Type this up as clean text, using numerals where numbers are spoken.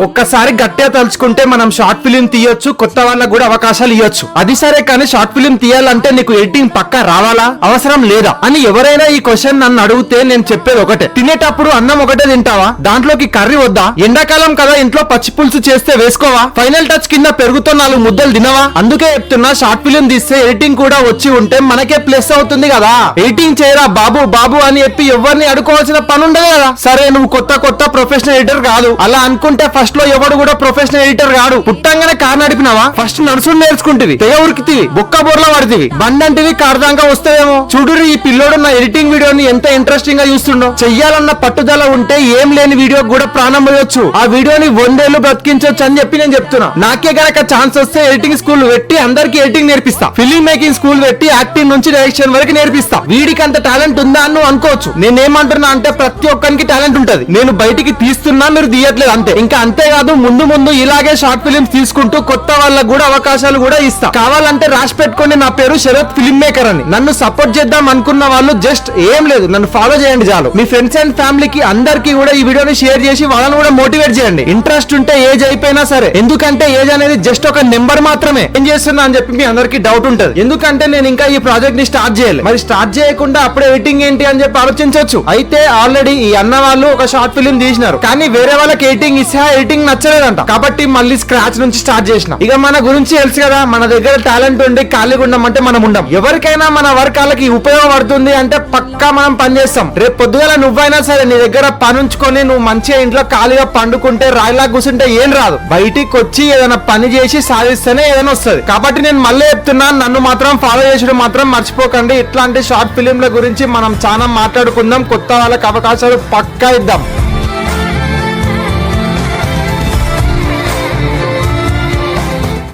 ఒక్కసారి గట్టిగా తలుచుకుంటే మనం షార్ట్ ఫిలిం తీయొచ్చు, కొత్త వాళ్ళకు కూడా అవకాశాలు ఇవ్వచ్చు. అది సరే కానీ షార్ట్ ఫిలిం తీయాలంటే నీకు ఎడిటింగ్ పక్కా రావాలా, అవసరం లేదా అని ఎవరైనా ఈ క్వశ్చన్ నన్ను అడిగితే నేను చెప్పేది ఒకటే, తినేటప్పుడు అన్నం ఒకటే తింటావా, దాంట్లోకి కర్రీ వద్దా? ఎండాకాలం కదా ఇంట్లో పచ్చి పులుసు చేస్తే వేసుకోవా? ఫైనల్ టచ్ కింద పెరుగుతో 4 ముద్దలు తినవా? అందుకే చెప్తున్నా, షార్ట్ ఫిలిం తీస్తే ఎడిటింగ్ కూడా వచ్చి ఉంటే మనకే ప్లస్ అవుతుంది కదా. ఎడిటింగ్ చేయరా బాబు బాబు అని చెప్పి ఎవరిని అడుకోవాల్సిన పని ఉండదు కదా. సరే నువ్వు కొత్త ప్రొఫెషనల్ ఎడిటర్ కాదు, అలా అనుకుంటే ఫస్ట్ లో ఎవడు కూడా ప్రొఫెషనల్ ఎడిటర్ కాడు. పుట్టంగానే కారు నడిపినావా, ఫస్ట్ నడుచుడు నేర్చుకుంటివి, తెగ ఉరికితివి, బొక్క బోర్లా పడితివి, బండంటివి కార్దాంగా వస్తావేమో. చూడు ఈ పిల్లోడు నా ఎడిటింగ్ వీడియోని ఎంత ఇంట్రెస్టింగ్ గా చూస్తుండో. చెయ్యాలన్న పట్టుదల ఉంటే ఏం లేని వీడియో కూడా ప్రాణం పోయొచ్చు, ఆ వీడియోని 100 ఏళ్ళు బ్రతికించొచ్చు అని చెప్పి నేను చెప్తున్నా. నాకే గనక ఛాన్స్ వస్తే ఎడిటింగ్ స్కూల్ పెట్టి అందరికి ఎడిటింగ్ నేర్పిస్తా, ఫిల్మ్ మేకింగ్ స్కూల్ పెట్టి యాక్టింగ్ నుంచి డైరెక్షన్ వరకు నేర్పిస్తా. వీడికి అంత టాలెంట్ ఉందా అని నువ్వు అనుకోవచ్చు. నేనేమంటున్నా అంటే ప్రతి ఒక్కరికి టాలెంట్ ఉంటది, నేను బయటికి తీస్తున్నా, మీరు తీయట్లేదు అంతే. ఇంకా అంతేకాదు ముందు ఇలాగే షార్ట్ ఫిలిమ్స్ తీసుకుంటూ కొత్త వాళ్ళకు కూడా అవకాశాలు కూడా ఇస్తా. కావాలంటే రాసి పెట్టుకోండి, నా పేరు శరత్ ఫిల్మ్ మేకర్ అని. నన్ను సపోర్ట్ చేద్దాం అనుకున్న వాళ్ళు జస్ట్ ఏం లేదు, నన్ను ఫాలో చేయండి చాలు. మీ ఫ్రెండ్స్ అండ్ ఫ్యామిలీకి అందరికి కూడా ఈ వీడియోని షేర్ చేసి వాళ్ళని కూడా మోటివేట్ చేయండి. ఇంట్రెస్ట్ ఉంటే ఏజ్ అయిపోయినా సరే, ఎందుకంటే ఏజ్ అనేది జస్ట్ ఒక నెంబర్ మాత్రమే. ఏం చేస్తున్నా అని చెప్పి మీ అందరికి డౌట్ ఉంటది, ఎందుకంటే నేను ఇంకా ఈ ప్రాజెక్ట్ ని స్టార్ట్ చేయాలి. మరి స్టార్ట్ చేయకుండా అప్పుడే ఎడిటింగ్ ఏంటి అని చెప్పి ఆలోచించవచ్చు. అయితే ఆల్రెడీ ఈ అన్న వాళ్ళు ఒక షార్ట్ ఫిల్మ్ తీసినారు, కానీ వేరే వాళ్ళకి ఎడిటింగ్ ఇస్తే ఎడిటింగ్ నచ్చలేదంట, కాబట్టి మళ్ళీ స్క్రాచ్ నుంచి స్టార్ట్ చేసిన. ఇక మన గురించి తెలుసు కదా, మన దగ్గర టాలెంట్ ఉండి ఖాళీగా ఉండమంటే మనం ఉండం. ఎవరికైనా మన వర్క్ వాళ్ళకి ఉపయోగపడుతుంది అంటే పక్కా మనం పని చేస్తాం. రేపు పొద్దుగల నువ్వైనా సరే నీ దగ్గర పని ఉంచుకొని నువ్వు మంచిగా ఇంట్లో ఖాళీగా పండుకుంటే రాయిలా కూర్చుంటే ఏం రాదు. బయటికి వచ్చి ఏదైనా పని చేసి సాధిస్తేనే ఏదైనా వస్తుంది. కాబట్టి నేను మళ్ళీ చెప్తున్నాను, నన్ను మాత్రం ఫాలో చేసడం మాత్రం మర్చిపోకండి. ఇట్లాంటి షార్ట్ ఫిలింల గురించి మనం చాలా మాట్లాడుకుందాం, కొత్త వాళ్ళకి అవకాశాలు పక్కా ఇద్దాం.